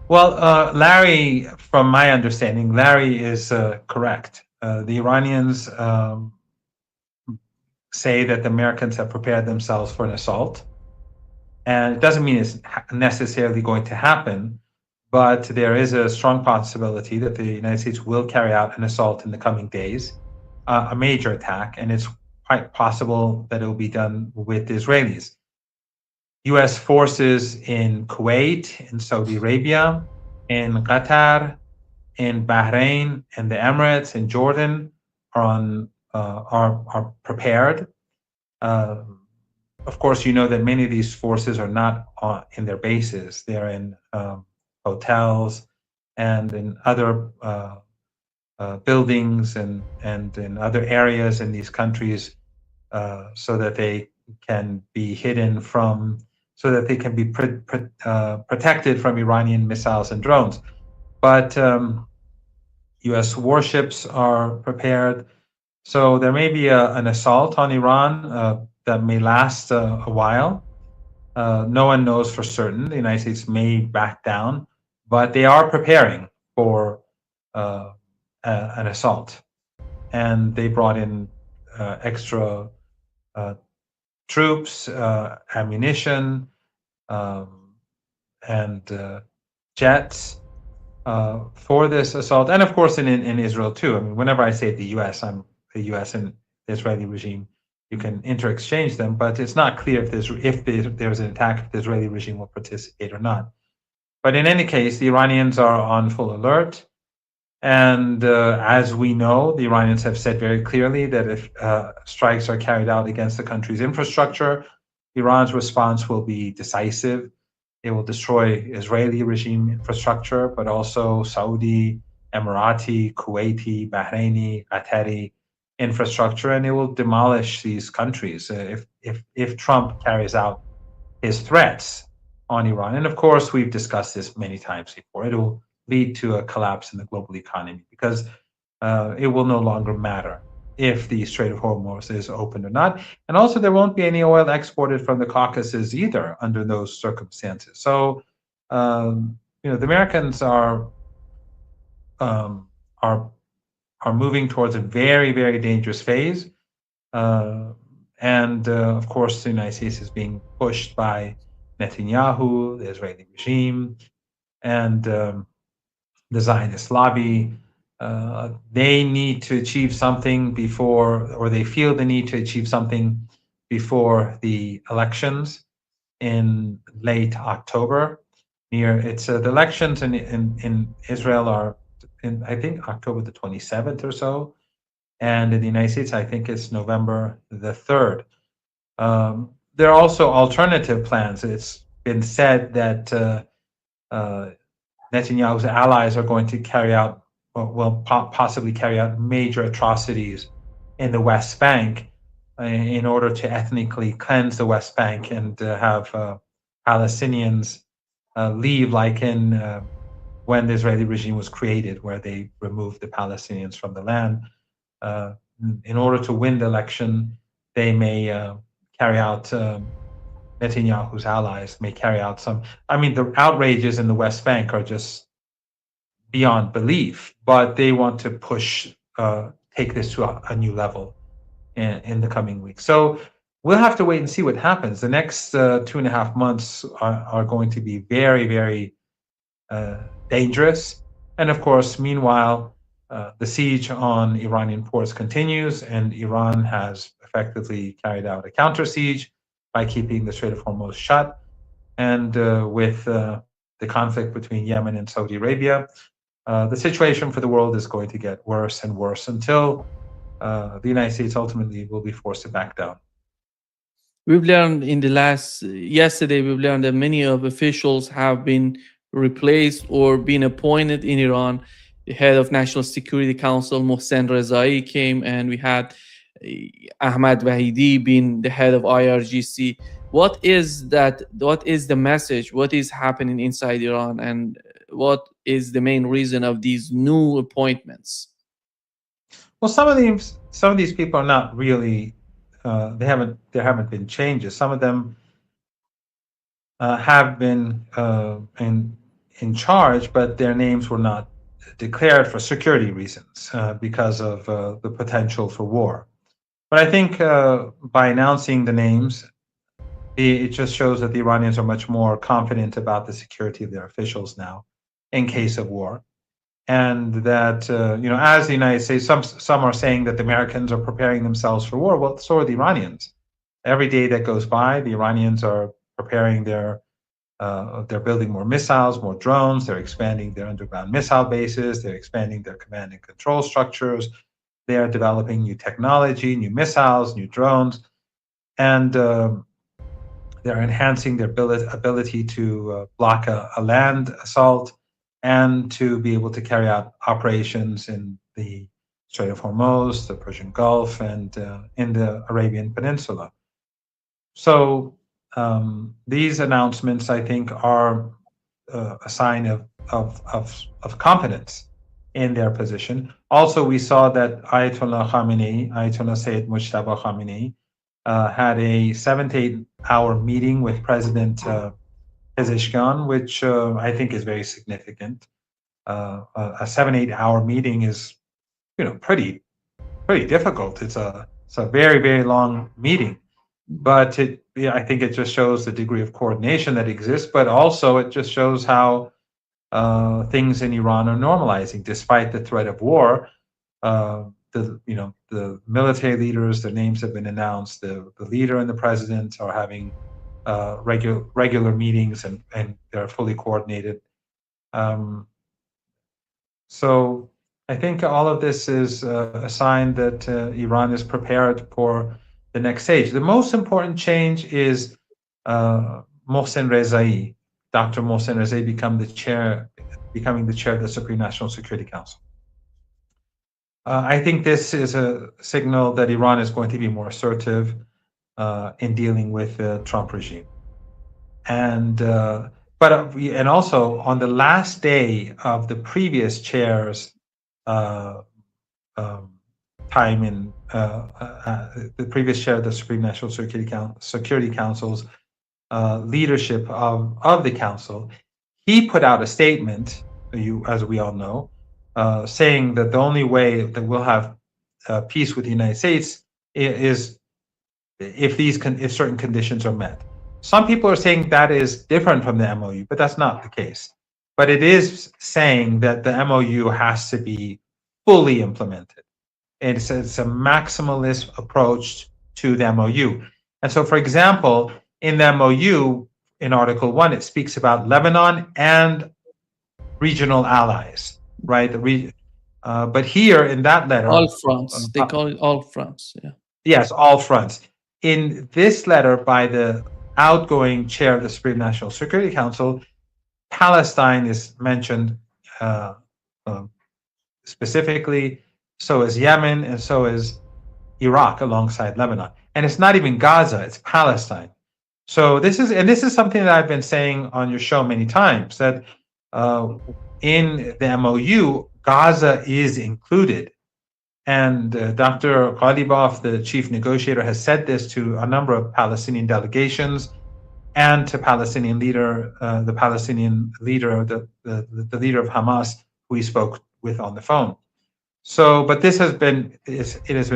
Well, Larry, from my understanding, Larry is correct. The Iranians say that the Americans have prepared themselves for an assault. And it doesn't mean it's necessarily going to happen, but there is a strong possibility that the United States will carry out an assault in the coming days, a major attack, and it's quite possible that it will be done with the Israelis. U.S. forces in Kuwait, in Saudi Arabia, in Qatar, in Bahrain, and the Emirates, in Jordan are prepared. Uh, of course, you know that many of these forces are not in their bases; they're in hotels and in other buildings and in other areas in these countries, so that they can be hidden from, so that they can be protected from Iranian missiles and drones. But U.S. warships are prepared, so there may be an assault on Iran that may last a while. No one knows for certain. The United States may back down, but they are preparing for an assault. And they brought in extra uh, troops, ammunition, um, and jets for this assault. And of course, in Israel too. I mean, whenever I say the U.S., I'm the U.S. and the Israeli regime. You can inter-exchange them, but it's not clear if there's an attack, if the Israeli regime will participate or not. But in any case, the Iranians are on full alert. And as we know, the Iranians have said very clearly that if strikes are carried out against the country's infrastructure, Iran's response will be decisive. It will destroy Israeli regime infrastructure, but also Saudi, Emirati, Kuwaiti, Bahraini, Qatari infrastructure, and it will demolish these countries if Trump carries out his threats on Iran. And of course, we've discussed this many times before. It will lead to a collapse in the global economy because it will no longer matter if the Strait of Hormuz is open or not. And also, there won't be any oil exported from the Caucasus either under those circumstances. So, the Americans um, are are moving towards a very, very dangerous phase. Uh, and of course, the United States is being pushed by Netanyahu, the Israeli regime, and the Zionist lobby. They need to achieve something before, or they feel the need to achieve something before the elections in late October. The elections in Israel are in, I think, October the 27th or so, and in the United States, I think it's November the 3rd. There are also alternative plans. It's been said that Netanyahu's allies are going to carry out, will possibly carry out major atrocities in the West Bank in order to ethnically cleanse the West Bank and have Palestinians leave, like in when the Israeli regime was created, where they removed the Palestinians from the land. Uh, in order to win the election, they may carry out Netanyahu's allies may carry out some. I mean, the outrages in the West Bank are just beyond belief, but they want to take this to a new level in the coming weeks. So we'll have to wait and see what happens. The next 2.5 months are going to be very, very dangerous. And of course, meanwhile, the siege on Iranian ports continues, and Iran has effectively carried out a counter siege by keeping the Strait of Hormuz shut. And with the conflict between Yemen and Saudi Arabia, the situation for the world is going to get worse and worse until the United States ultimately will be forced to back down. We've learned in the last, yesterday, we've learned that many of officials have been replaced or been appointed in Iran. The head of National Security Council, Mohsen Rezai, came, and we had Ahmad Vahidi being the head of IRGC. What is that? What is the message? What is happening inside Iran? And what is the main reason of these new appointments? Well, some of these people are not really. There haven't been changes. Some of them have been in charge, but their names were not declared for security reasons because of the potential for war. But I think by announcing the names, it just shows that the Iranians are much more confident about the security of their officials now in case of war. And that, as the United States, some are saying that the Americans are preparing themselves for war. Well, so are the Iranians. Every day that goes by, the Iranians are preparing they're building more missiles, more drones. They're expanding their underground missile bases. They're expanding their command and control structures. They are developing new technology, new missiles, new drones, and they're enhancing their ability to block a land assault and to be able to carry out operations in the Strait of Hormuz, the Persian Gulf, and in the Arabian Peninsula. So these announcements, I think, are a sign of confidence in their position. Also, we saw that Ayatollah Sayyid Mujtaba Khamenei, had a 7 to 8 hour meeting with President Pezeshkian, which I think is very significant. A 7-8 hour meeting is, pretty difficult. It's a very, very long meeting, but I think it just shows the degree of coordination that exists. But also, it just shows how things in Iran are normalizing despite the threat of war. The military leaders, their names have been announced. The leader and the president are having regular meetings, and they're fully coordinated. So I think all of this is a sign that Iran is prepared for the next stage. The most important change is Mohsen Rezai, Dr. Mohsen Rezai, becoming the chair of the Supreme National Security Council. I think this is a signal that Iran is going to be more assertive in dealing with the Trump regime. And also on the last day of the previous chair's time in the previous chair of the Supreme National Security Council's leadership of the council, he put out a statement, as we all know, saying that the only way that we'll have peace with the United States is if certain conditions are met. Some people are saying that is different from the MOU, but that's not the case. But it is saying that the MOU has to be fully implemented. It's a maximalist approach to the MOU. And so, for example, in the MOU, in Article 1, it speaks about Lebanon and regional allies, right? But here in that letter, all fronts. They call it all fronts. Yeah. Yes, all fronts. In this letter by the outgoing chair of the Supreme National Security Council, Palestine is mentioned specifically. So is Yemen, and so is Iraq alongside Lebanon. And it's not even Gaza; it's Palestine. So this is something that I've been saying on your show many times, that in the MOU, Gaza is included. And Dr. Ghalibaf, the chief negotiator, has said this to a number of Palestinian delegations and to the Palestinian leader, the leader of Hamas, who he spoke with on the phone. So, but it has been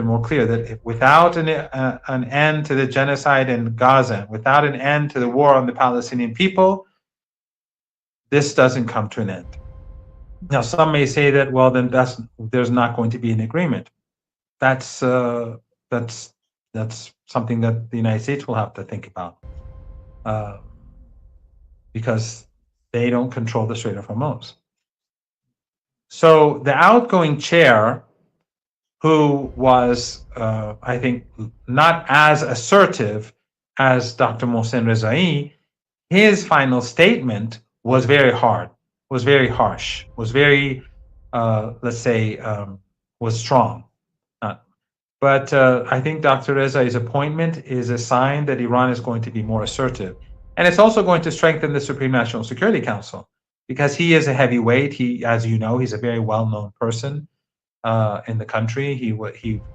more clear that without an end to the genocide in Gaza, without an end to the war on the Palestinian people, this doesn't come to an end. Now, some may say that, well, then there's not going to be an agreement. That's something that the United States will have to think about, because they don't control the Strait of Hormuz. So the outgoing chair, who was, I think, not as assertive as Dr. Mohsen Rezai, his final statement was very hard, was very harsh, was very, was strong. But I think Dr. Rezai's appointment is a sign that Iran is going to be more assertive. And it's also going to strengthen the Supreme National Security Council, because he is a heavyweight. He, as you know, he's a very well-known person in the country. He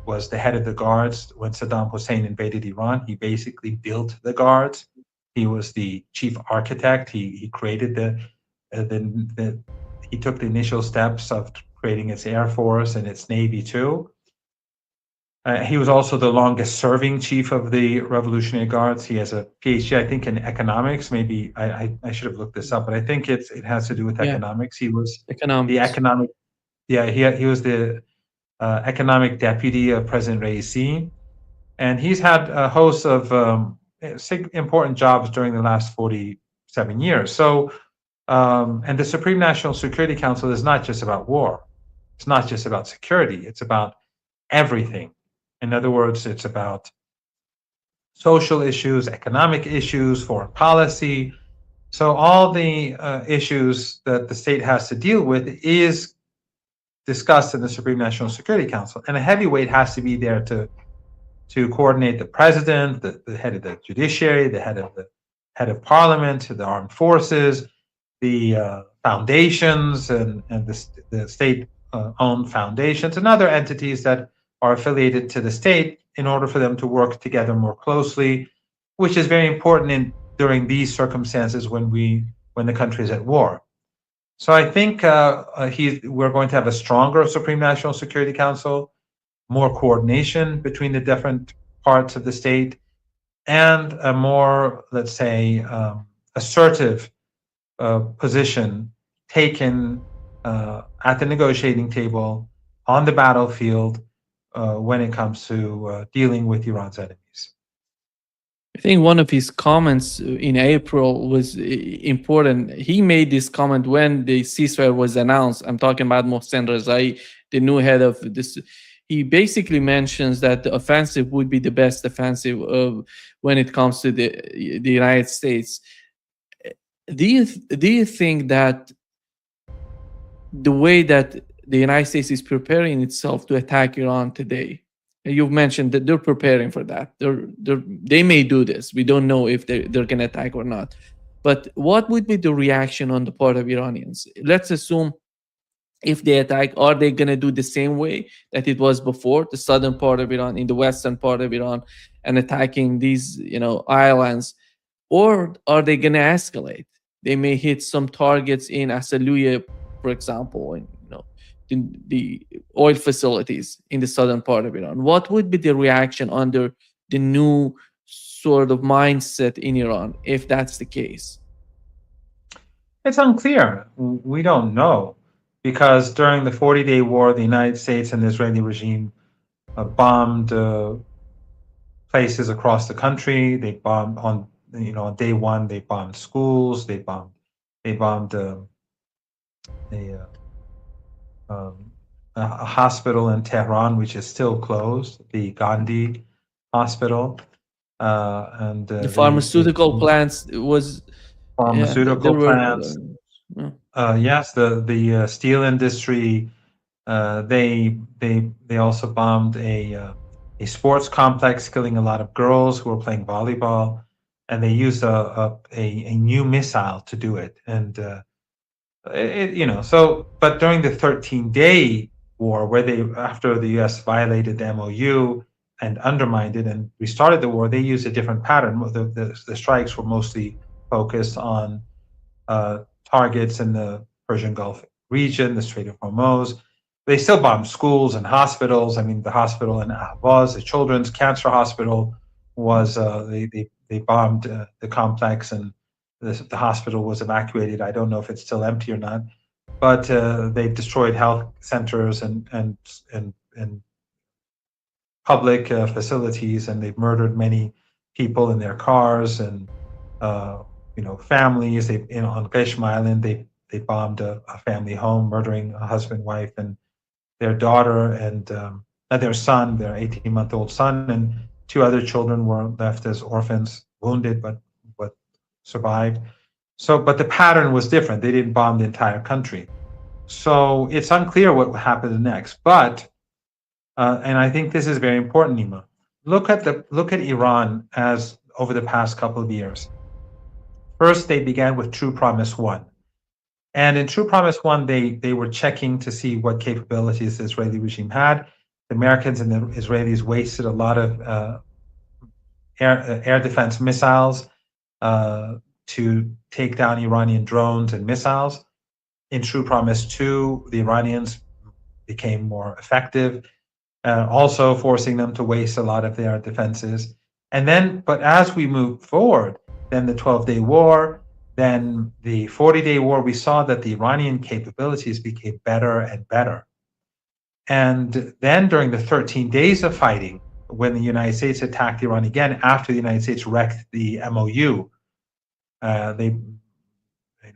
was the head of the guards when Saddam Hussein invaded Iran. He basically built the guards. He was the chief architect. He created he took the initial steps of creating its Air Force and its Navy too. He was also the longest serving chief of the Revolutionary Guards. He has a PhD, I think, in economics. Maybe I should have looked this up, but I think it has to do with economics. He was the economic, he was the economic deputy of President Raisi, and he's had a host of important jobs during the last 47 years. So, and the Supreme National Security Council is not just about war. It's not just about security. It's about everything. In other words, it's about social issues, economic issues, foreign policy. So all the issues that the state has to deal with is discussed in the Supreme National Security Council. And a heavyweight has to be there to coordinate the president, the head of the judiciary, the head of parliament, the armed forces, the foundations and the state-owned foundations and other entities that are affiliated to the state in order for them to work together more closely, which is very important during these circumstances when the country is at war. So I think we're going to have a stronger Supreme National Security Council, more coordination between the different parts of the state, and a more, let's say, assertive position taken at the negotiating table, on the battlefield, when it comes to dealing with Iran's enemies. I think one of his comments in April was important. He made this comment when the ceasefire was announced. I'm talking about Mohsen Rezai, the new head of this. He basically mentions that the offensive would be the best offensive when it comes to the United States. Do you think that the way that the United States is preparing itself to attack Iran today, you've mentioned that they're preparing for that. They may do this. We don't know if they're going to attack or not. But what would be the reaction on the part of Iranians? Let's assume if they attack, are they going to do the same way that it was before, the southern part of Iran, in the western part of Iran, and attacking these islands? Or are they going to escalate? They may hit some targets in Asaluya, for example, and in the oil facilities in the southern part of Iran. What would be the reaction under the new sort of mindset in Iran if that's the case? It's unclear. We don't know, because during the 40-day war, the United States and the Israeli regime bombed places across the country. They bombed on day one. They bombed schools. They bombed a hospital in Tehran, which is still closed, the Gandhi Hospital, and the pharmaceutical plants was pharmaceutical plants. Yes, the steel industry. They also bombed a sports complex, killing a lot of girls who were playing volleyball, and they used a new missile to do it. And but during the 13-day war, after the U.S. violated the MOU and undermined it and restarted the war, they used a different pattern. The strikes were mostly focused on targets in the Persian Gulf region, the Strait of Hormuz. They still bombed schools and hospitals. I mean, the hospital in Ahvaz, the children's cancer hospital, was they bombed the complex, and the hospital was evacuated. I don't know if it's still empty or not, but they've destroyed health centers and public facilities, and they've murdered many people in their cars and families. On Qeshm Island, they bombed a family home, murdering a husband, wife, and their daughter, and their son, their 18-month-old son, and 2 other children were left as orphans, wounded, but survived. But the pattern was different. They didn't bomb the entire country. So it's unclear what happened next. But and I think this is very important, Nima. Look at Iran as over the past couple of years. First, they began with True Promise 1. And in True Promise 1, they were checking to see what capabilities the Israeli regime had. The Americans and the Israelis wasted a lot of air defense missiles to take down Iranian drones and missiles. In True Promise 2, the Iranians became more effective, also forcing them to waste a lot of their defenses. And then, but as we moved forward, then the 12-day war, then the 40-day war, we saw that the Iranian capabilities became better and better. And then during the 13 days of fighting, when the United States attacked Iran again, after the United States wrecked the MOU, they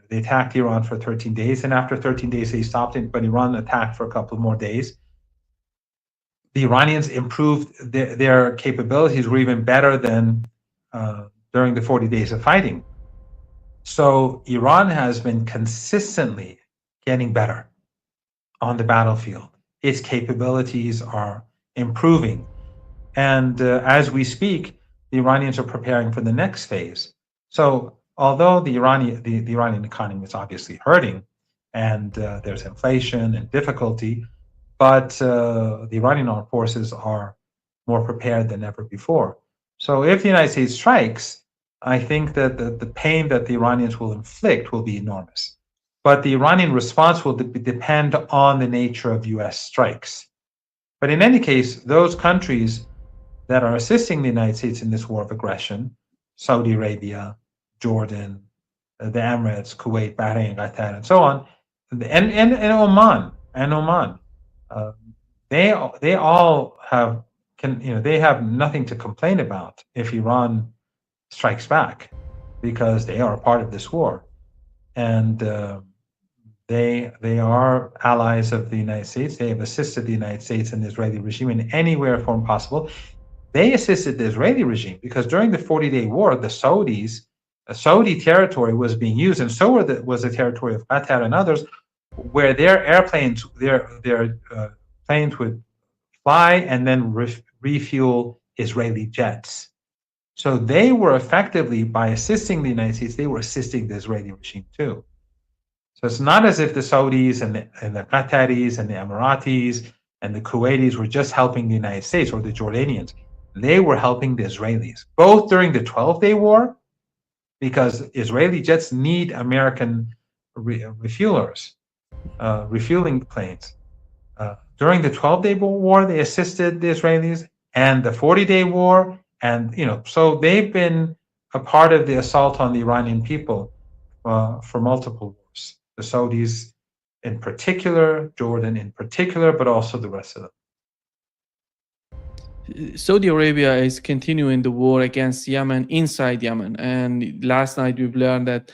attacked Iran for 13 days, and after 13 days they stopped it, but Iran attacked for a couple more days. The Iranians improved their capabilities, were even better than during the 40 days of fighting. So Iran has been consistently getting better on the battlefield. Its capabilities are improving. And as we speak, the Iranians are preparing for the next phase. So although the Iranian economy is obviously hurting, and there's inflation and difficulty, but the Iranian armed forces are more prepared than ever before. So if the United States strikes, I think that the pain that the Iranians will inflict will be enormous. But the Iranian response will depend on the nature of U.S. strikes. But in any case, those countries that are assisting the United States in this war of aggression, Saudi Arabia, Jordan, the Emirates, Kuwait, Bahrain, Qatar, and so on, and Oman, they all have they have nothing to complain about if Iran strikes back, because they are a part of this war, and they are allies of the United States. They have assisted the United States and the Israeli regime in any way or form possible. They assisted the Israeli regime because during the 40-day war, the Saudis, Saudi territory was being used, and so was the territory of Qatar and others, where their airplanes, their planes would fly and then refuel Israeli jets. So they were effectively, by assisting the United States, they were assisting the Israeli regime too. So it's not as if the Saudis and the Qataris and the Emiratis and the Kuwaitis were just helping the United States or the Jordanians. They were helping the Israelis, both during the 12-day war, because Israeli jets need American refuelers, refueling planes. During the 12-day war, they assisted the Israelis, and the 40-day war, and so they've been a part of the assault on the Iranian people for multiple wars. The Saudis in particular, Jordan in particular, but also the rest of them. Saudi Arabia is continuing the war against Yemen inside Yemen, and last night we've learned that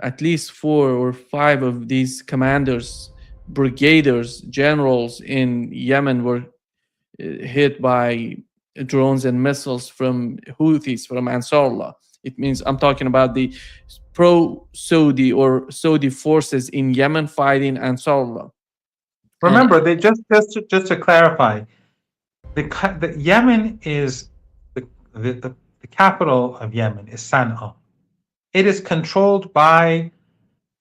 at least 4 or 5 of these commanders, brigaders, generals in Yemen were hit by drones and missiles from Houthis, from Ansarullah. It means I'm talking about the pro-Saudi or Saudi forces in Yemen fighting Ansarullah. Remember, they just to clarify, the Yemen is the capital of Yemen is Sana'a. It is controlled by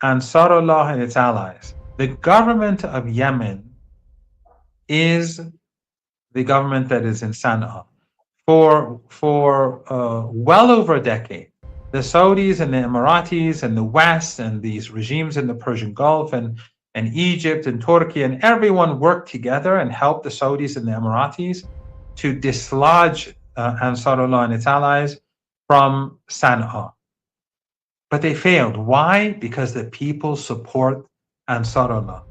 Ansarullah and its allies. The government of Yemen is the government that is in Sana'a. For well over a decade, the Saudis and the Emiratis and the West and these regimes in the Persian Gulf and Egypt and Turkey and everyone worked together and helped the Saudis and the Emiratis to dislodge Ansarullah and its allies from Sana'a. But they failed. Why? Because the people support Ansarullah.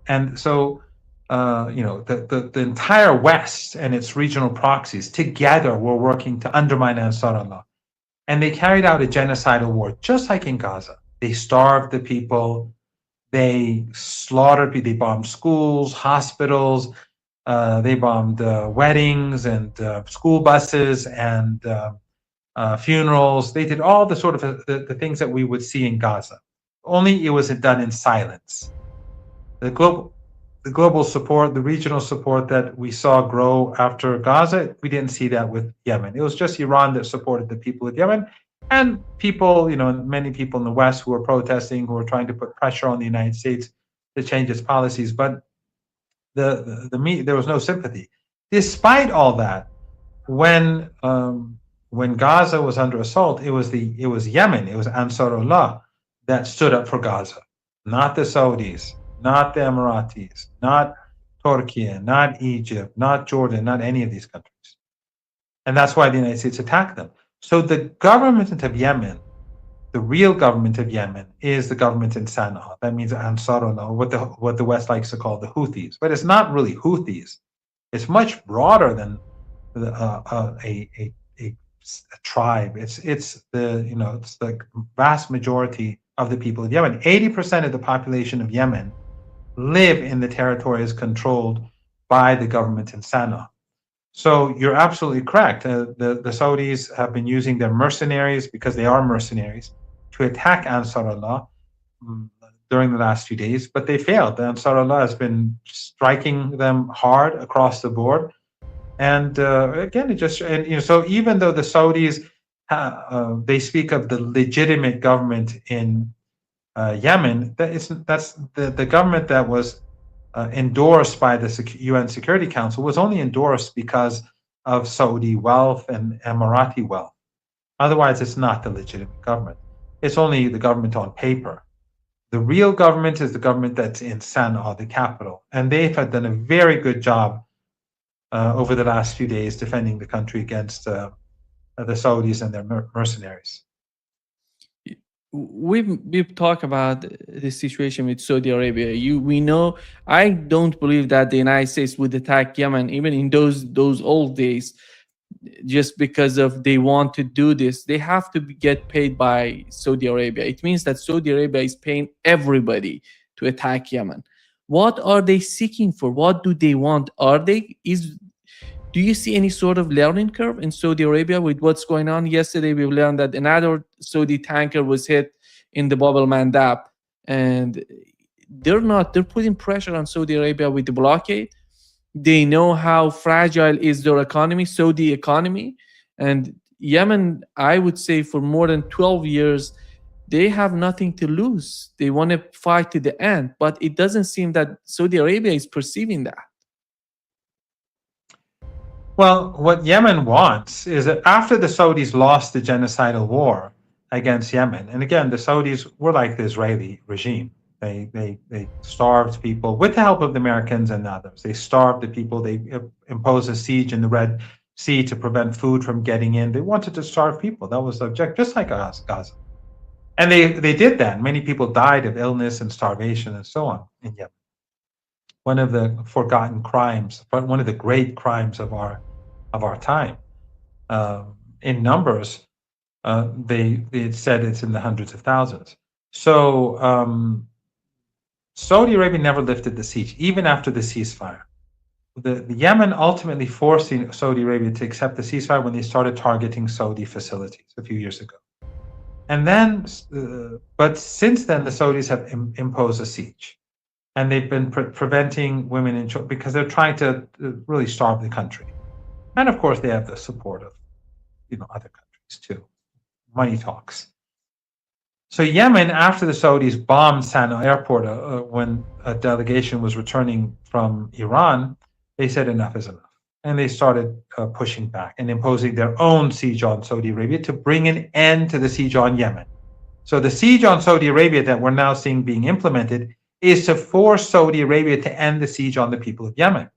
And so, the entire West and its regional proxies together were working to undermine Ansarullah. And they carried out a genocidal war, just like in Gaza. They starved the people. They slaughtered people. They bombed schools, hospitals. They bombed weddings and school buses and funerals. They did all the sort of the things that we would see in Gaza. Only it was done in silence. The global support, the regional support that we saw grow after Gaza, we didn't see that with Yemen. It was just Iran that supported the people of Yemen, and people, many people in the West who were protesting, who were trying to put pressure on the United States to change its policies. But there was no sympathy. Despite all that, when when Gaza was under assault, it was Yemen, it was Ansarullah that stood up for Gaza, not the Saudis, not the Emiratis, not Turkey, not Egypt, not Jordan, not any of these countries. And that's why the United States attacked them. So the government of Yemen, the real government of Yemen, is the government in Sana'a. That means Ansarullah, what the West likes to call the Houthis. But it's not really Houthis. It's much broader than a tribe. It's the vast majority of the people of Yemen. 80% of the population of Yemen live in the territories controlled by the government in Sana'a. So you're absolutely correct. The Saudis have been using their mercenaries, because they are mercenaries, to attack Ansarullah during the last few days, but they failed. The Ansarullah has been striking them hard across the board. And again, so even though the Saudis, they speak of the legitimate government in Yemen, that's the government that was endorsed by the UN Security Council was only endorsed because of Saudi wealth and Emirati wealth. Otherwise, it's not the legitimate government. It's only the government on paper. The real government is the government that's in Sana'a, the capital. And they've done a very good job over the last few days defending the country against the Saudis and their mercenaries. We've talked about the situation with Saudi Arabia. We know, I don't believe that the United States would attack Yemen even in those old days just because of they want to do this. They have to get paid by Saudi Arabia. It means that Saudi Arabia is paying everybody to attack Yemen. What are they seeking for? What do they want? Do you see any sort of learning curve in Saudi Arabia with what's going on? Yesterday, we learned that another Saudi tanker was hit in the Bab el-Mandab, and they're putting pressure on Saudi Arabia with the blockade. They know how fragile is their economy, Saudi economy, and Yemen, I would say for more than 12 years, they have nothing to lose. They want to fight to the end, but it doesn't seem that Saudi Arabia is perceiving that. Well, what Yemen wants is that after the Saudis lost the genocidal war against Yemen, and again, the Saudis were like the Israeli regime. They starved people with the help of the Americans and others. They starved the people. They imposed a siege in the Red Sea to prevent food from getting in. They wanted to starve people. That was the objective, just like Gaza. And they did that. Many people died of illness and starvation and so on in Yemen. One of the forgotten crimes, but one of the great crimes of our time. In numbers, they said it's in the hundreds of thousands. So Saudi Arabia never lifted the siege, even after the ceasefire. The Yemen ultimately forced Saudi Arabia to accept the ceasefire when they started targeting Saudi facilities a few years ago. And then, but since then, the Saudis have imposed a siege. And they've been preventing women and children because they're trying to really starve the country. And of course, they have the support of, other countries too. Money talks. So Yemen, after the Saudis bombed Sana'a airport when a delegation was returning from Iran, they said enough is enough. And they started pushing back and imposing their own siege on Saudi Arabia to bring an end to the siege on Yemen. So the siege on Saudi Arabia that we're now seeing being implemented is to force Saudi Arabia to end the siege on the people of Yemen.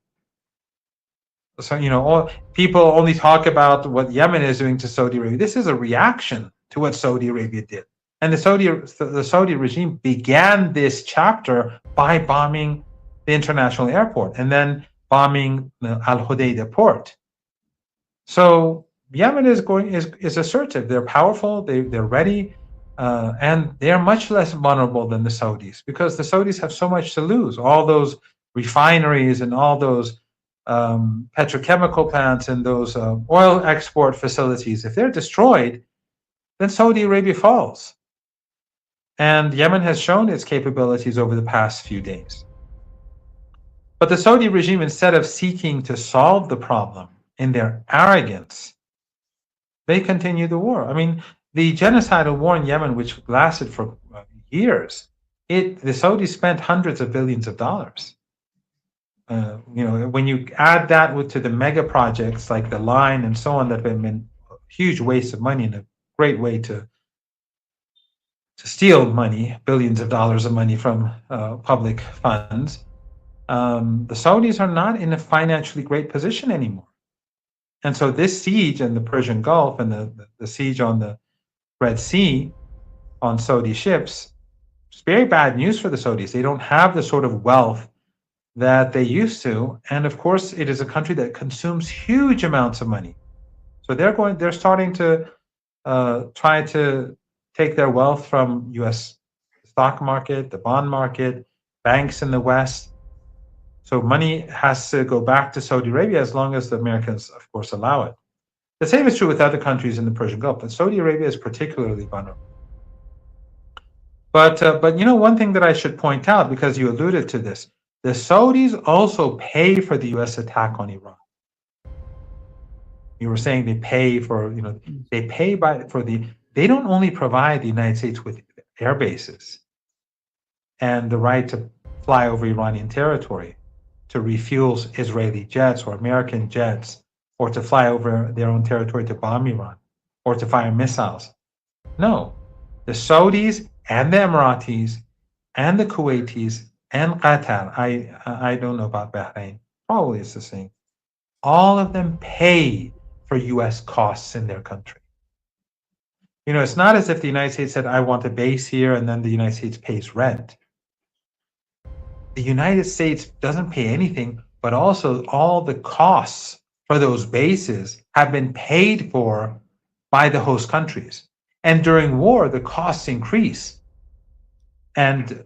So, people only talk about what Yemen is doing to Saudi Arabia. This is a reaction to what Saudi Arabia did. And the Saudi regime began this chapter by bombing the international airport and then bombing the Al Hudaydah port. So Yemen is assertive. They're powerful. They're ready. And they're much less vulnerable than the Saudis because the Saudis have so much to lose. All those refineries and all those petrochemical plants and those oil export facilities, if they're destroyed, then Saudi Arabia falls. And Yemen has shown its capabilities over the past few days. But the Saudi regime, instead of seeking to solve the problem in their arrogance, they continue the war. I mean, the genocidal war in Yemen, which lasted for years, the Saudis spent hundreds of billions of dollars. When you add that to the mega projects like the line and so on that have been huge waste of money and a great way to steal money, billions of dollars of money from public funds. The Saudis are not in a financially great position anymore. And so this siege in the Persian Gulf and the siege on the Red Sea on Saudi ships, it's very bad news for the Saudis. They don't have the sort of wealth that they used to. And of course, it is a country that consumes huge amounts of money. So they're starting to try to take their wealth from US stock market, the bond market, banks in the West. So money has to go back to Saudi Arabia as long as the Americans, of course, allow it. The same is true with other countries in the Persian Gulf, but Saudi Arabia is particularly vulnerable. But one thing that I should point out, because you alluded to this, the Saudis also pay for the U.S. attack on Iran. You were saying they pay for, they pay they don't only provide the United States with air bases and the right to fly over Iranian territory, to refuel Israeli jets or American jets, or to fly over their own territory to bomb Iran, or to fire missiles. No, the Saudis and the Emiratis and the Kuwaitis and Qatar, I don't know about Bahrain, probably it's the same. All of them pay for US costs in their country. It's not as if the United States said, I want a base here, and then the United States pays rent. The United States doesn't pay anything, but also all the costs for those bases have been paid for by the host countries. And during war, the costs increase. And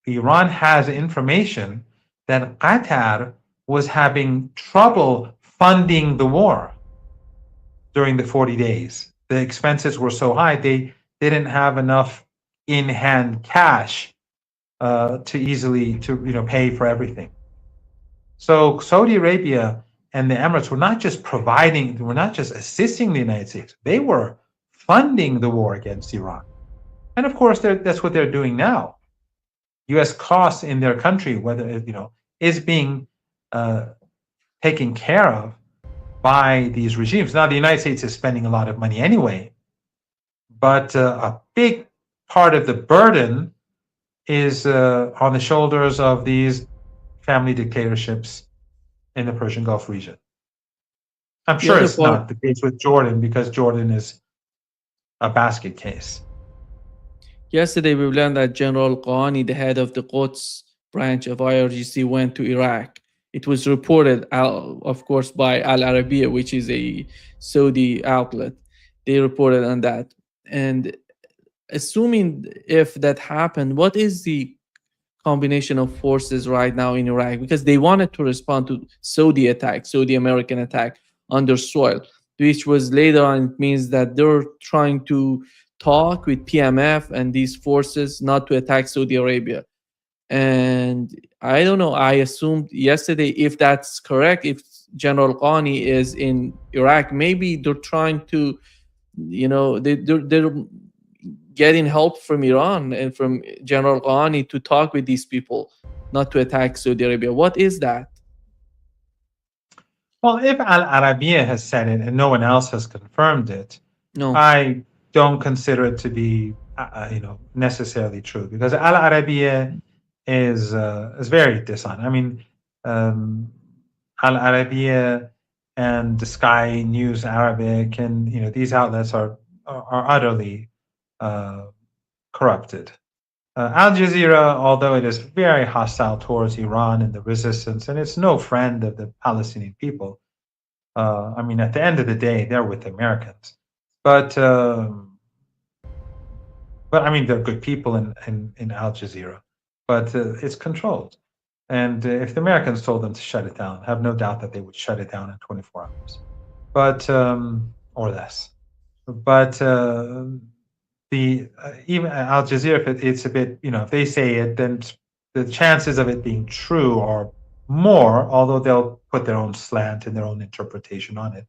Iran has information that Qatar was having trouble funding the war during the 40 days. The expenses were so high, they didn't have enough in-hand cash to easily pay for everything. So Saudi Arabia and the Emirates were not just assisting the United States, they were funding the war against Iran. And of course, that's what they're doing now. U.S. costs in their country, whether is being taken care of by these regimes. Now, the United States is spending a lot of money anyway, but a big part of the burden is on the shoulders of these family dictatorships in the Persian Gulf region. I'm sure it's not the case with Jordan, because Jordan is a basket case. Yesterday, we learned that General Qani, the head of the Quds branch of IRGC, went to Iraq. It was reported, of course, by Al Arabiya, which is a Saudi outlet. They reported on that. And assuming if that happened, what is the combination of forces right now in Iraq? Because they wanted to respond to Saudi attack, Saudi American attack under soil, which was later on, it means that they're trying to talk with PMF and these forces not to attack Saudi Arabia. And I don't know, I assumed yesterday, if that's correct, if General Qani is in Iraq, maybe they're trying to, they're getting help from Iran and from General Qani to talk with these people, not to attack Saudi Arabia. What is that? Well, if Al Arabiya has said it and no one else has confirmed it, no, I don't consider it to be, necessarily true, because Al Arabiya is very dishonest. I mean, Al Arabiya and the Sky News Arabic and these outlets are utterly corrupted. Al Jazeera, although it is very hostile towards Iran and the resistance, and it's no friend of the Palestinian people. I mean, at the end of the day, they're with the Americans. But I mean, they're good people in Al Jazeera, but it's controlled. And if the Americans told them to shut it down, I have no doubt that they would shut it down in 24 hours, but or less. But even Al Jazeera, if it's a bit, if they say it, then the chances of it being true are more, although they'll put their own slant and their own interpretation on it.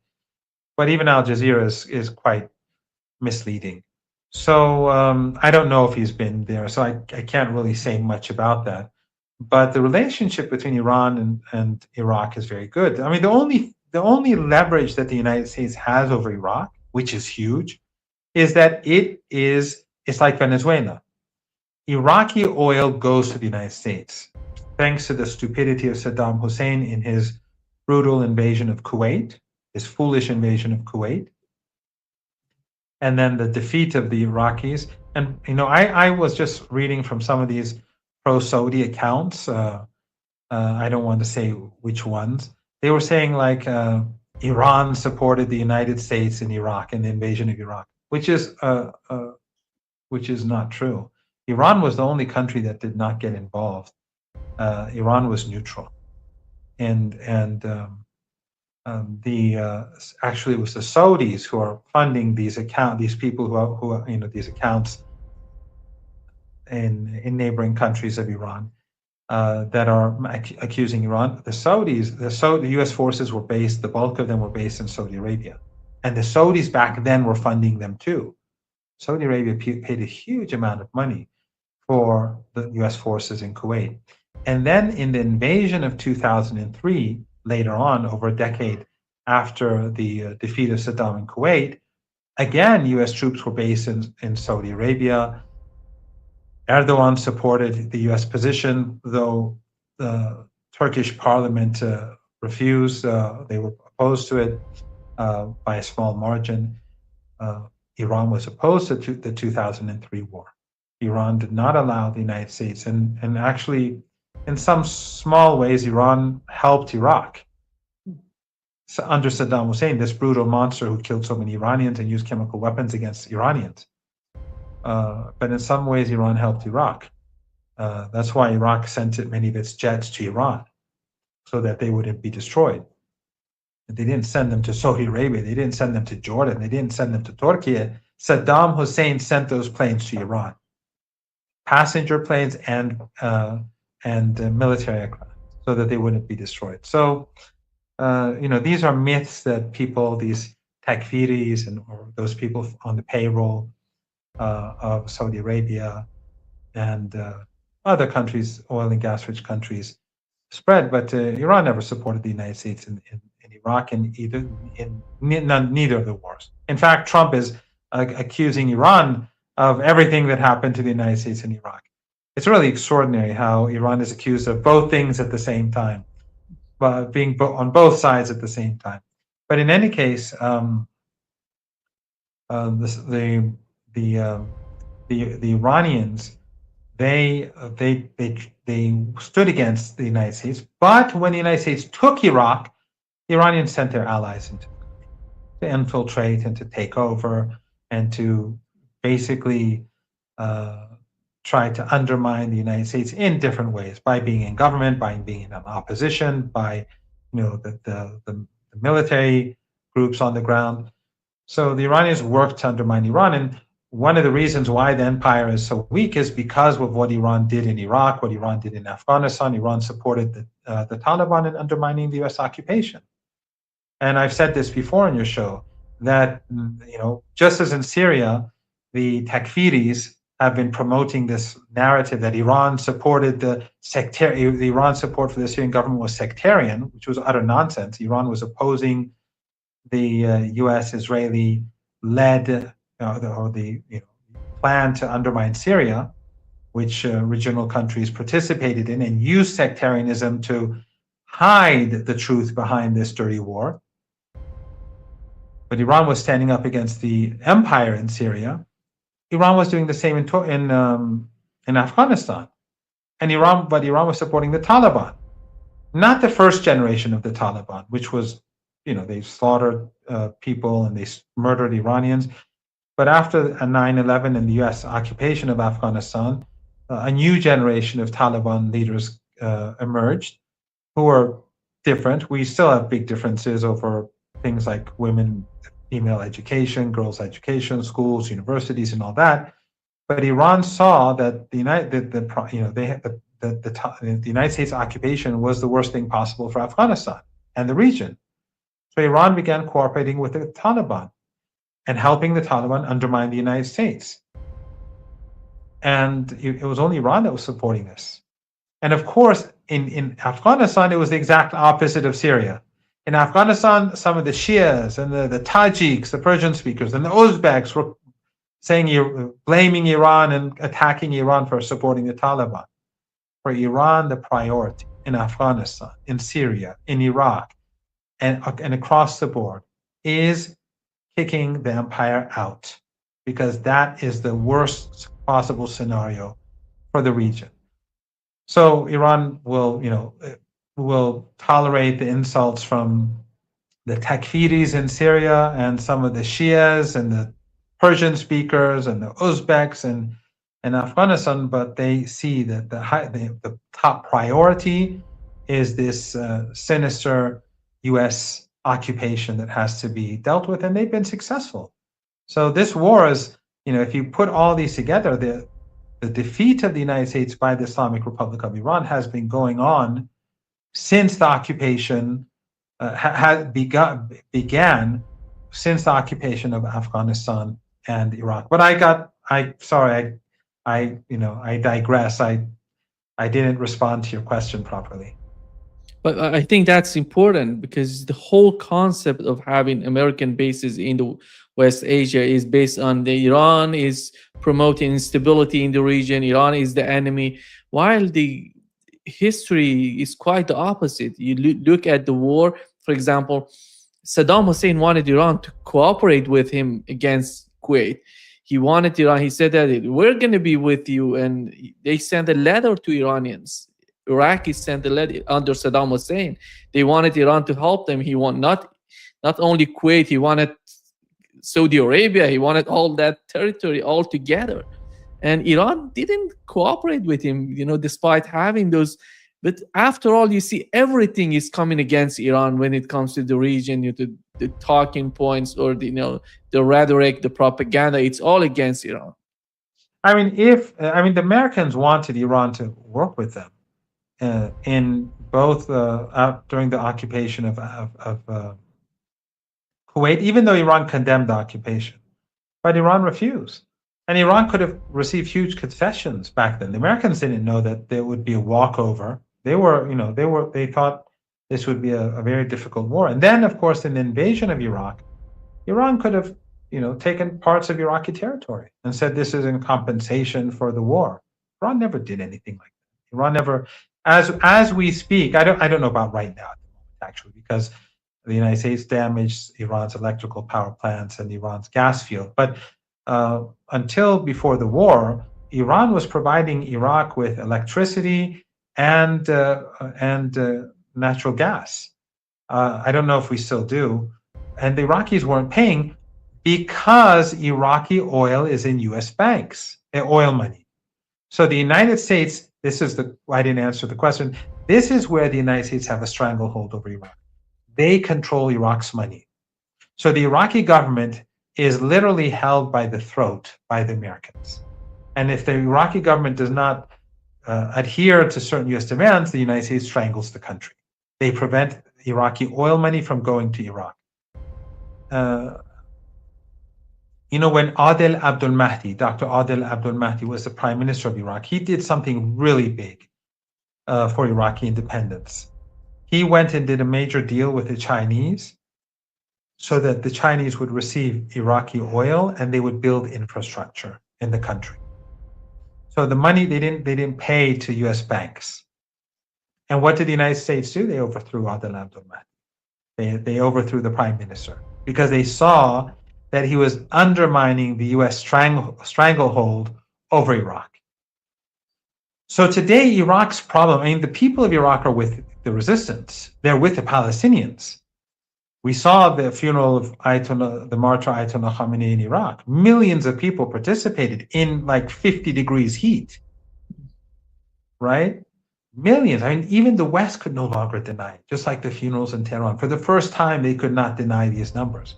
But even Al Jazeera is quite misleading. So I don't know if he's been there, so I can't really say much about that. But the relationship between Iran and Iraq is very good. I mean, the only leverage that the United States has over Iraq which is huge, is that it's like Venezuela. Iraqi oil goes to the United States thanks to the stupidity of Saddam Hussein in his brutal invasion of Kuwait, his foolish invasion of Kuwait, and then the defeat of the Iraqis. And I was just reading from some of these pro-Saudi accounts. I don't want to say which ones. They were saying like Iran supported the United States in Iraq in the invasion of Iraq, which is not true. Iran was the only country that did not get involved. Iran was neutral, and actually it was the Saudis who are funding these people who these accounts in neighboring countries of Iran that are accusing Iran. The U.S. forces were based. The bulk of them were based in Saudi Arabia, and the Saudis back then were funding them too. Saudi Arabia paid a huge amount of money for the U.S. forces in Kuwait. And then in the invasion of 2003, later on, over a decade after the defeat of Saddam in Kuwait, again, U.S. troops were based in Saudi Arabia. Erdogan supported the U.S. position, though the Turkish parliament refused. They were opposed to it by a small margin. Iran was opposed to the 2003 war. Iran did not allow the United States, and actually, in some small ways, Iran helped Iraq. So under Saddam Hussein, this brutal monster who killed so many Iranians and used chemical weapons against Iranians. But in some ways, Iran helped Iraq. That's why Iraq sent many of its jets to Iran, so that they wouldn't be destroyed. They didn't send them to Saudi Arabia. They didn't send them to Jordan. They didn't send them to Turkey. Saddam Hussein sent those planes to Iran, passenger planes and military aircraft, so that they wouldn't be destroyed. So, these are myths that people, these takfiris or those people on the payroll of Saudi Arabia and other countries, oil and gas-rich countries, spread. But Iran never supported the United States in Iraq neither of the wars. In fact, Trump is accusing Iran of everything that happened to the United States in Iraq. It's really extraordinary how Iran is accused of both things at the same time, being on both sides at the same time. But in any case, the Iranians, they stood against the United States. But when the United States took Iraq, the Iranians sent their allies into the country to infiltrate and to take over and to basically try to undermine the United States in different ways, by being in government, by being in opposition, by the military groups on the ground. So the Iranians worked to undermine Iran, and one of the reasons why the empire is so weak is because of what Iran did in Iraq, what Iran did in Afghanistan. Iran supported the Taliban in undermining the U.S. occupation. And I've said this before in your show, that just as in Syria, the takfiris have been promoting this narrative that Iran supported the Iran support for the Syrian government was sectarian, which was utter nonsense. Iran was opposing the U.S.-Israeli led plan to undermine Syria, which regional countries participated in, and used sectarianism to hide the truth behind this dirty war. But Iran was standing up against the empire in Syria. Iran was doing the same in Afghanistan, and Iran was supporting the Taliban, not the first generation of the Taliban, which was, they slaughtered people and they murdered Iranians. But after 9/11 and the U.S. occupation of Afghanistan, a new generation of Taliban leaders emerged, who are different. We still have big differences over things like female education, girls' education, schools, universities, and all that. But Iran saw that the United States occupation was the worst thing possible for Afghanistan and the region. So Iran began cooperating with the Taliban and helping the Taliban undermine the United States. And it was only Iran that was supporting this. And of course, in Afghanistan, it was the exact opposite of Syria. In Afghanistan, some of the Shias and the Tajiks, the Persian speakers, and the Uzbeks were blaming Iran and attacking Iran for supporting the Taliban. For Iran, the priority in Afghanistan, in Syria, in Iraq, and across the board is kicking the empire out, because that is the worst possible scenario for the region. So Iran will tolerate the insults from the Takfiris in Syria and some of the Shias and the Persian speakers and the Uzbeks and Afghanistan, but they see that the top priority is this sinister U.S. occupation that has to be dealt with, and they've been successful. So this war is, if you put all these together, the defeat of the United States by the Islamic Republic of Iran has been going on since the occupation began since the occupation of Afghanistan and Iraq. But I digress. I didn't respond to your question properly. But I think that's important, because the whole concept of having American bases in the West Asia is based on the Iran is promoting instability in the region. Iran is the enemy, while the history is quite the opposite. You look at the war, for example, Saddam Hussein wanted Iran to cooperate with him against Kuwait. He wanted Iran, he said that we're going to be with you, and they sent a letter to Iranians. Iraqis sent a letter under Saddam Hussein. They wanted Iran to help them. He wanted not only Kuwait, he wanted Saudi Arabia, he wanted all that territory all together. And Iran didn't cooperate with him, despite having those. But after all, you see, everything is coming against Iran when it comes to the region, the talking points or the rhetoric, the propaganda, it's all against Iran. I mean, the Americans wanted Iran to work with them in both during the occupation of Kuwait, even though Iran condemned the occupation, but Iran refused. And Iran could have received huge concessions back then. The Americans didn't know that there would be a walkover. They thought this would be a very difficult war. And then, of course, in the invasion of Iraq, Iran could have, taken parts of Iraqi territory and said this is in compensation for the war. Iran never did anything like that. Iran never, as we speak, I don't know about right now, actually, because the United States damaged Iran's electrical power plants and Iran's gas field. But until before the war, Iran was providing Iraq with electricity and natural gas. I don't know if we still do. And the Iraqis weren't paying because Iraqi oil is in U.S. banks, oil money. So the United States, I didn't answer the question. This is where the United States have a stranglehold over Iraq. They control Iraq's money. So the Iraqi government is literally held by the throat by the Americans. And if the Iraqi government does not adhere to certain U.S. demands, the United States strangles the country. They prevent Iraqi oil money from going to Iraq. When Dr. Adel Abdul Mahdi was the prime minister of Iraq, he did something really big for Iraqi independence. He went and did a major deal with the Chinese so that the Chinese would receive Iraqi oil and they would build infrastructure in the country. So the money they didn't pay to U.S. banks. And what did the United States do? They overthrew Adel Abdul Mahdi. They overthrew the prime minister because they saw that he was undermining the U.S. stranglehold over Iraq. So today, Iraq's problem, the people of Iraq are with the resistance. They're with the Palestinians. We saw the funeral of the martyr Ayatollah Khamenei in Iraq. Millions of people participated in 50 degrees heat, right? Millions. Even the West could no longer deny it, just like the funerals in Tehran. For the first time, they could not deny these numbers.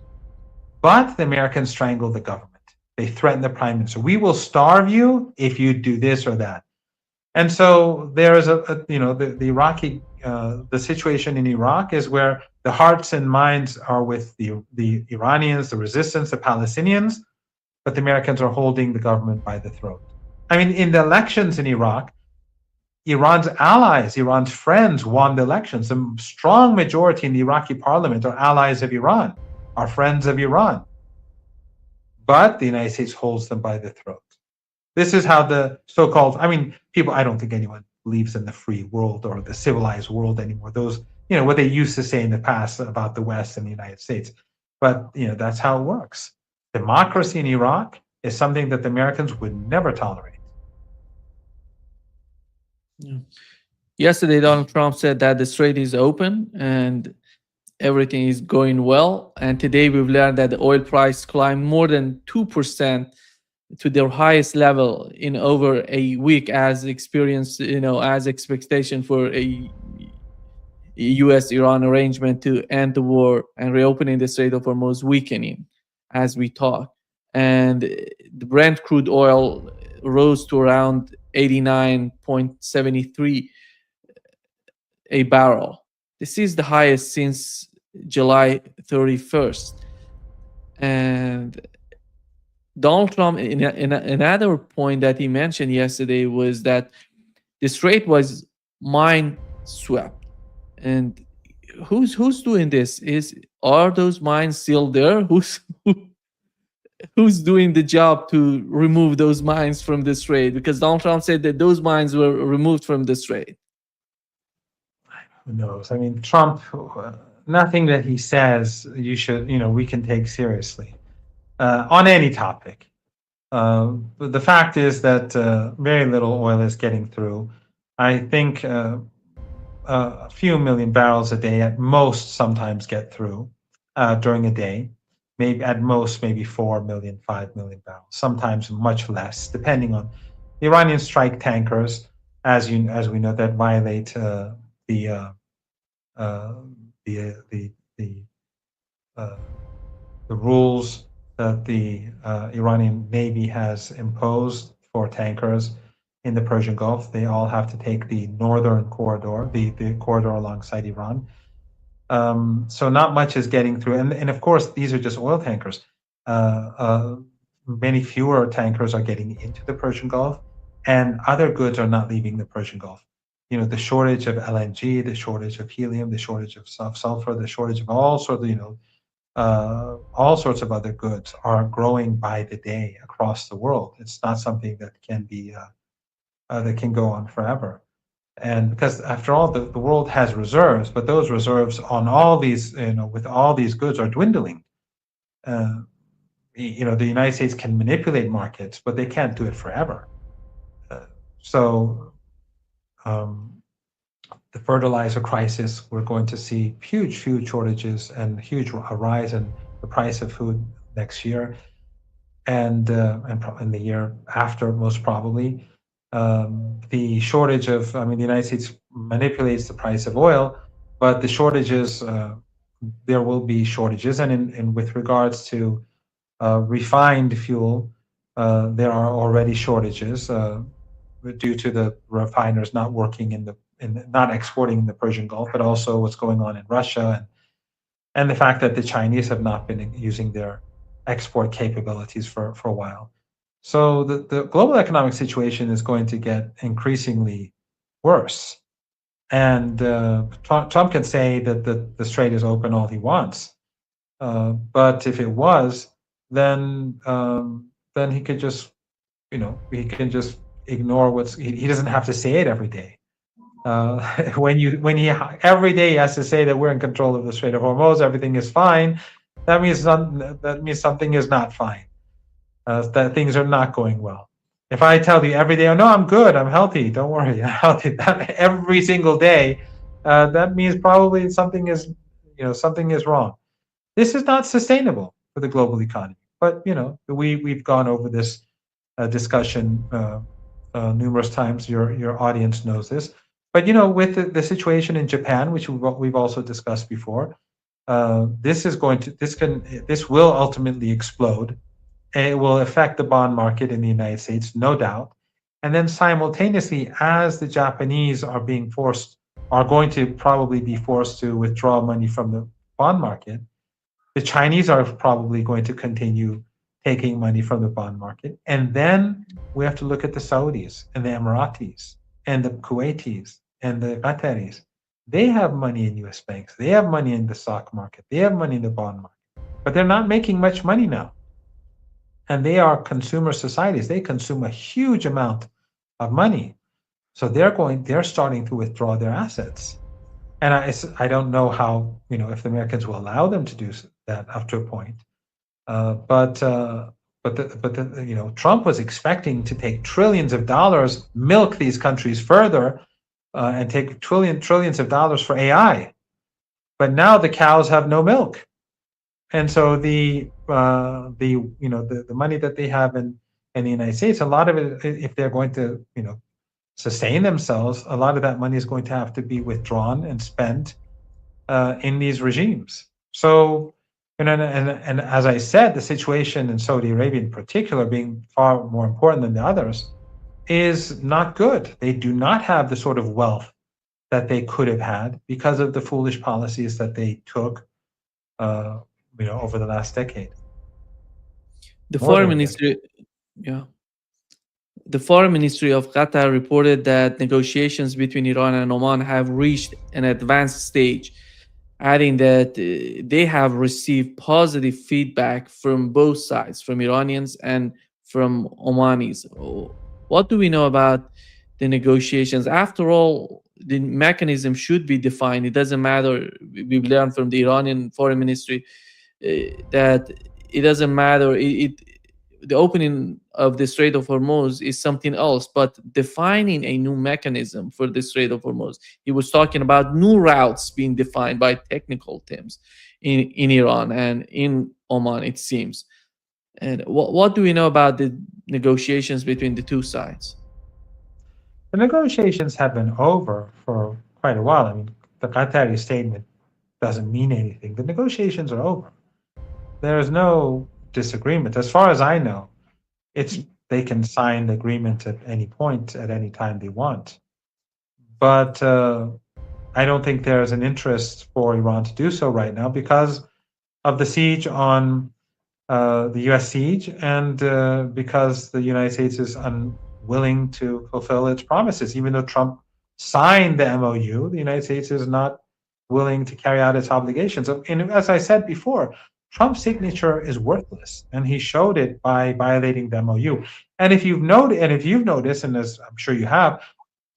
But the Americans strangled the government. They threatened the prime minister. We will starve you if you do this or that. And so there is the Iraqi, the situation in Iraq is where the hearts and minds are with the Iranians, the resistance, the Palestinians, but the Americans are holding the government by the throat. In the elections in Iraq, Iran's allies, Iran's friends won the elections. A strong majority in the Iraqi parliament are allies of Iran, are friends of Iran. But the United States holds them by the throat. This is how the so-called, I mean, people, I don't think anyone believes in the free world or the civilized world anymore. Those, what they used to say in the past about the West and the United States. But, that's how it works. Democracy in Iraq is something that the Americans would never tolerate. Yeah. Yesterday, Donald Trump said that the strait is open and everything is going well. And today we've learned that the oil price climbed more than 2% to their highest level in over a week, as experienced, as expectation for a U.S.-Iran arrangement to end the war and reopening the Strait of Hormuz weakening as we talk. And the Brent crude oil rose to around 89.73 a barrel. This is the highest since July 31st. And Donald Trump, in another point that he mentioned yesterday, was that the strait was mine swept. And who's doing this? Are those mines still there? Who's doing the job to remove those mines from the strait? Because Donald Trump said that those mines were removed from the strait. Who knows? I mean, Trump, nothing that he says we can take seriously on any topic. But the fact is that very little oil is getting through. I think a few million barrels a day at most sometimes get through during a day. Maybe at most, maybe 4 million, 5 million barrels. Sometimes much less, depending on the Iranian strike tankers, as we know, that violate the rules that the Iranian Navy has imposed for tankers in the Persian Gulf. They all have to take the northern corridor, the corridor alongside Iran. So not much is getting through. And of course, these are just oil tankers. Many fewer tankers are getting into the Persian Gulf, and other goods are not leaving the Persian Gulf. The shortage of LNG, the shortage of helium, the shortage of sulfur, the shortage of all sorts of other goods are growing by the day across the world. It's not something that can be that can go on forever. And because after all, the world has reserves, but those reserves on all these, with all these goods are dwindling. The United States can manipulate markets, but they can't do it forever. The fertilizer crisis, we're going to see huge shortages and huge rise in the price of food next year, and in the year after, most probably. The shortage of, the United States manipulates the price of oil, but the shortages, there will be shortages. And with regards to refined fuel, there are already shortages due to the refiners not working not exporting in the Persian Gulf, but also what's going on in Russia and the fact that the Chinese have not been using their export capabilities for a while. So the global economic situation is going to get increasingly worse. And Trump can say that the strait is open all he wants, but if it was, then he could just, ignore he doesn't have to say it every day. When he every day he has to say that we're in control of the Strait of Hormuz, everything is fine, that means something is not fine. That things are not going well. If I tell you every day, oh no, I'm good, I'm healthy, don't worry, I'm healthy, every single day, that means probably something is wrong. This is not sustainable for the global economy. But we've gone over this discussion numerous times. Your audience knows this. But with the situation in Japan, which we've also discussed before, this will ultimately explode. It will affect the bond market in the United States, no doubt. And then simultaneously, as the Japanese are going to probably be forced to withdraw money from the bond market, the Chinese are probably going to continue taking money from the bond market. And then we have to look at the Saudis and the Emiratis and the Kuwaitis and the Qataris, they have money in US banks. They have money in the stock market. They have money in the bond market. But they're not making much money now. And they are consumer societies. They consume a huge amount of money. So they're starting to withdraw their assets. And I don't know how, if the Americans will allow them to do that up to a point. Trump was expecting to take trillions of dollars, milk these countries further, and take trillions of dollars for AI. But now the cows have no milk, and so the money that they have in the United States, a lot of it, if they're going to sustain themselves, a lot of that money is going to have to be withdrawn and spent in these regimes. So, and as I said, the situation in Saudi Arabia in particular, being far more important than the others, is not good. They do not have the sort of wealth that they could have had because of the foolish policies that they took, over the last decade. The foreign ministry, yeah. The foreign ministry of Qatar reported that negotiations between Iran and Oman have reached an advanced stage, adding that they have received positive feedback from both sides, from Iranians and from Omanis. What do we know about the negotiations? After all, the mechanism should be defined. It doesn't matter. We've learned from the Iranian foreign ministry that it doesn't matter. The opening of the Strait of Hormuz is something else, but defining a new mechanism for the Strait of Hormuz. He was talking about new routes being defined by technical teams in Iran and in Oman, it seems. And what do we know about the negotiations between the two sides? The negotiations have been over for quite a while. I mean, the Qatari statement doesn't mean anything. The negotiations are over. There is no disagreement. As far as I know, they can sign the agreement at any point, at any time they want. But I don't think there's an interest for Iran to do so right now because of the siege on the U.S. siege, and because the United States is unwilling to fulfill its promises. Even though Trump signed the MOU, the United States is not willing to carry out its obligations. And as I said before, Trump's signature is worthless, and he showed it by violating the MOU. And if you've noticed, and as I'm sure you have,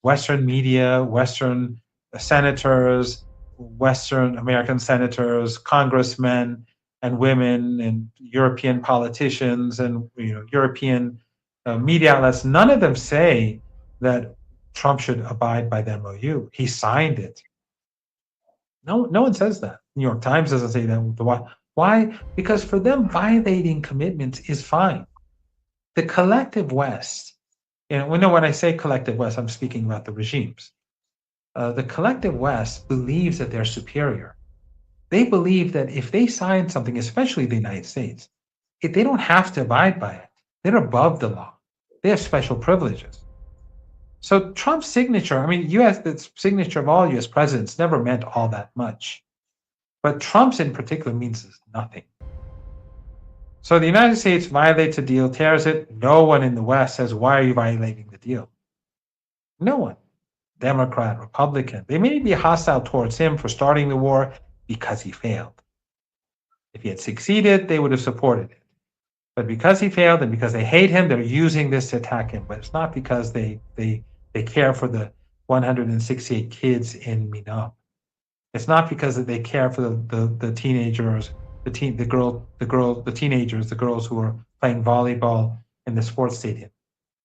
Western media, Western senators, Western American senators, congressmen and women, and European politicians, and European media outlets, none of them say that Trump should abide by the MOU. He signed it. No one says that. New York Times doesn't say that. Why? Because for them, violating commitments is fine. The collective West, when I say collective West, I'm speaking about the regimes. The collective West believes that they're superior. They believe that if they sign something, especially the United States, they don't have to abide by it. They're above the law. They have special privileges. So Trump's signature, the signature of all U.S. presidents never meant all that much. But Trump's in particular means nothing. So the United States violates a deal, tears it. No one in the West says, why are you violating the deal? No one. Democrat, Republican. They may be hostile towards him for starting the war because he failed. If he had succeeded, they would have supported it. But because he failed and because they hate him, they're using this to attack him. But it's not because they care for the 168 kids in Minam. It's not because they care for the teenagers, the teenagers, the girls who are playing volleyball in the sports stadium.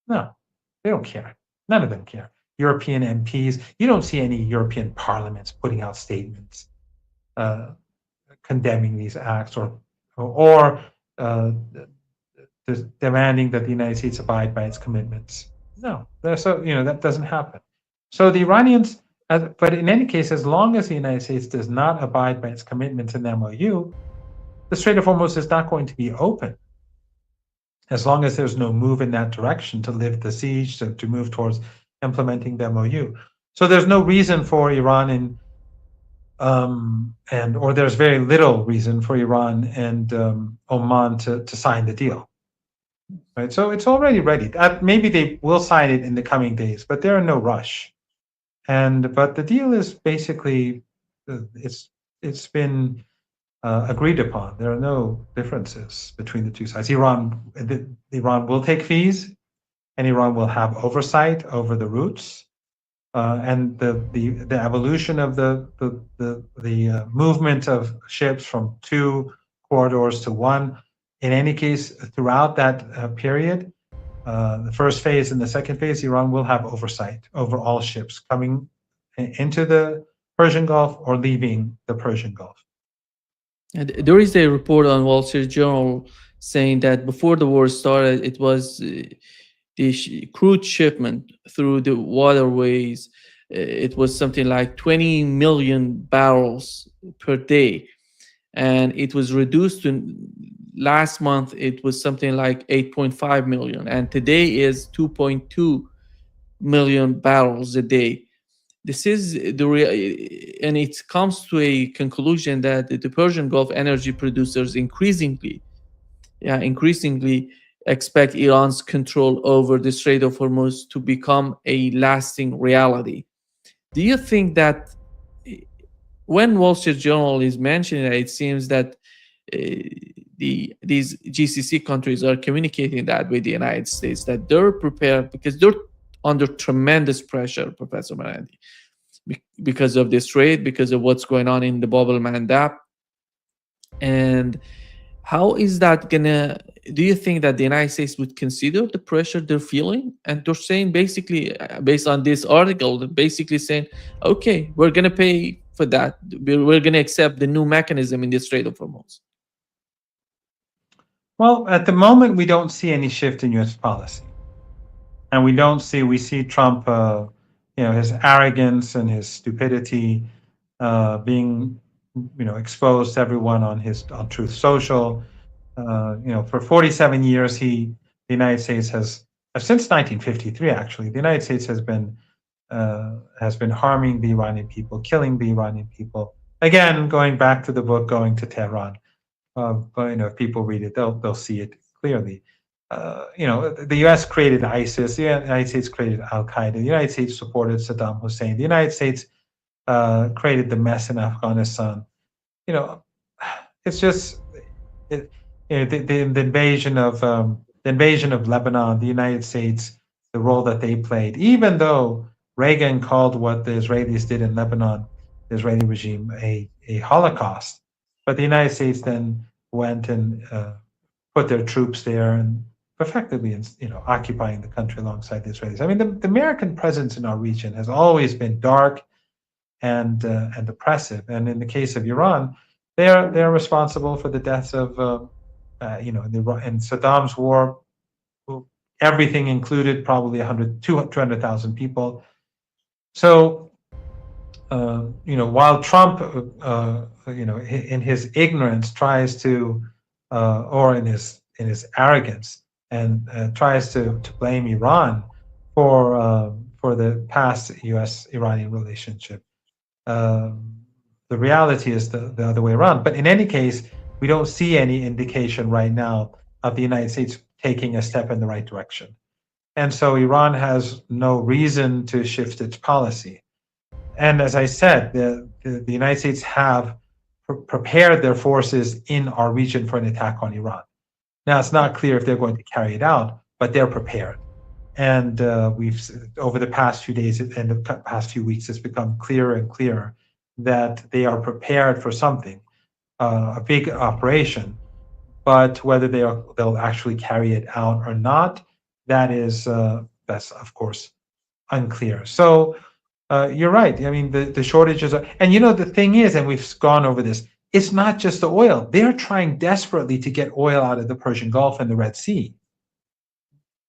No, they don't care. None of them care. European MPs, you don't see any European parliaments putting out statements condemning these acts or demanding that the United States abide by its commitments. No, that doesn't happen. So the Iranians, but in any case, as long as the United States does not abide by its commitments in the MOU, the Strait of Hormuz is not going to be open. As long as there's no move in that direction to lift the siege, to move towards implementing the MOU. So there's no reason for Iran or there's very little reason for Iran and Oman to sign the deal. right? So it's already ready. Maybe they will sign it in the coming days, but they're in no rush. But the deal is basically it's been agreed upon. There are no differences between the two sides. Iran will take fees, and Iran will have oversight over the routes, and the evolution of the movement of ships from two corridors to one. In any case, throughout that period, the first phase and the second phase, Iran will have oversight over all ships coming into the Persian Gulf or leaving the Persian Gulf. And there is a report on Wall Street Journal saying that before the war started, it was the crude shipment through the waterways. It was something like 20 million barrels per day, and it was reduced to last month. It was something like 8.5 million, and today is 2.2 million barrels a day. This is and it comes to a conclusion that the Persian Gulf energy producers increasingly expect Iran's control over the Strait of Hormuz to become a lasting reality. Do you think that when Wall Street Journal is mentioning that, it seems that these GCC countries are communicating that with the United States, that they're prepared because they're under tremendous pressure, Professor Marandi, because of this trade, because of what's going on in the Bab el-Mandab. And how is that gonna, do you think that the United States would consider the pressure they're feeling? And they're saying basically, based on this article, they're basically saying, okay, we're gonna pay for that. We're gonna accept the new mechanism in the Strait of Hormuz. Well, at the moment, we don't see any shift in U.S. policy. And we see Trump, his arrogance and his stupidity being, exposed to everyone on Truth Social. For 47 years, the United States has, since 1953, actually, the United States has been harming the Iranian people, killing the Iranian people. Again, going back to the book, Going to Tehran. But if people read it, they'll see it clearly. The U.S. created ISIS. The United States created Al Qaeda. The United States supported Saddam Hussein. The United States created the mess in Afghanistan. It's just the invasion of Lebanon. The United States, the role that they played, even though Reagan called what the Israelis did in Lebanon, the Israeli regime, a Holocaust, but the United States then went and put their troops there and effectively, occupying the country alongside the Israelis. I mean, the American presence in our region has always been dark and oppressive. And in the case of Iran, they're responsible for the deaths of, in Saddam's war, everything included probably 200,000 people. So, while Trump, in his ignorance tries to, or in his arrogance, and tries to blame Iran for the past U.S.-Iranian relationship. The reality is the other way around. But in any case, we don't see any indication right now of the United States taking a step in the right direction. And so Iran has no reason to shift its policy. And as I said, the United States have prepared their forces in our region for an attack on Iran. Now, it's not clear if they're going to carry it out, but they're prepared. And we've, over the past few days and the past few weeks, it's become clearer and clearer that they are prepared for something, a big operation. But whether they'll actually carry it out or not, that's of course unclear. So you're right. I mean, the shortages are, and the thing is, and we've gone over this, it's not just the oil. They're trying desperately to get oil out of the Persian Gulf and the Red Sea,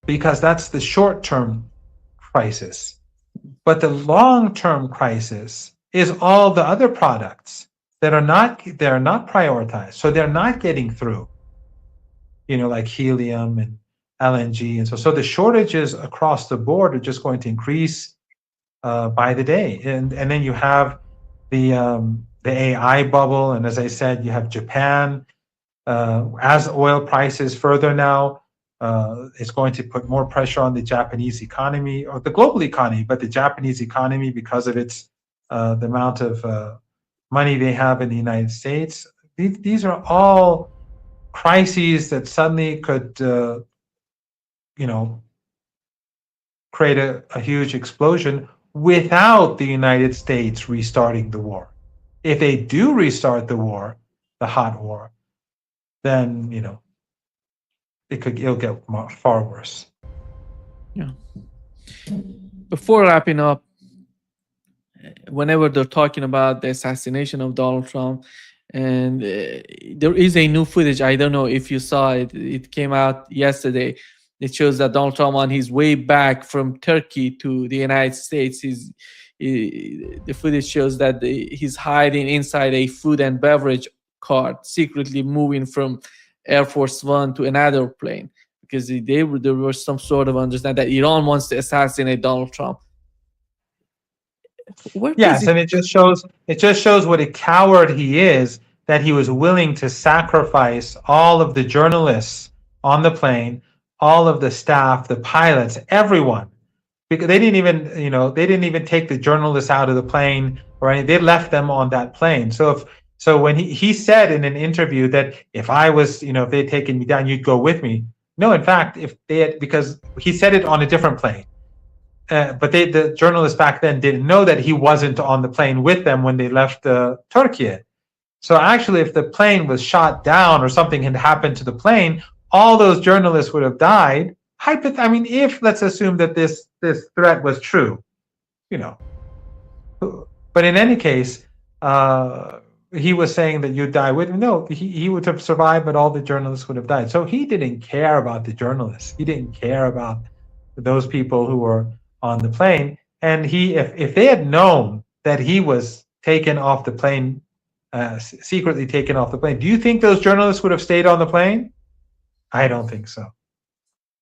because that's the short-term crisis. But the long-term crisis is all the other products that are not prioritized. So they're not getting through, like helium and LNG. And so the shortages across the board are just going to increase by the day. And then you have the AI bubble. And as I said, you have Japan. As oil prices further now It's going to put more pressure on the Japanese economy or the global economy, but the Japanese economy, because of its the amount of money they have in the United States. These are all crises that suddenly could, create a huge explosion without the United States restarting the war. If they do restart the war, the hot war, then it'll get far worse. Yeah. Before wrapping up, whenever they're talking about the assassination of Donald Trump, and there is a new footage. I don't know if you saw it. It came out yesterday. It shows that Donald Trump, on his way back from Turkey to the United States, the footage shows that he's hiding inside a food and beverage cart, secretly moving from Air Force One to another plane, because there was some sort of understanding that Iran wants to assassinate Donald Trump. Yes, and it just shows what a coward he is, that he was willing to sacrifice all of the journalists on the plane, all of the staff, the pilots, everyone, because they didn't even take the journalists out of the plane or anything. They left them on that plane. So when he said in an interview that if I was, if they'd taken me down, you'd go with me. No, in fact, because he said it on a different plane. But the journalists back then didn't know that he wasn't on the plane with them when they left Turkey. So actually, if the plane was shot down or something had happened to the plane, all those journalists would have died. If let's assume that this threat was true, But in any case, he was saying that you'd die with him. No, he would have survived, but all the journalists would have died. So he didn't care about the journalists. He didn't care about those people who were on the plane. And if they had known that he was taken off the plane, secretly taken off the plane, do you think those journalists would have stayed on the plane? I don't think so.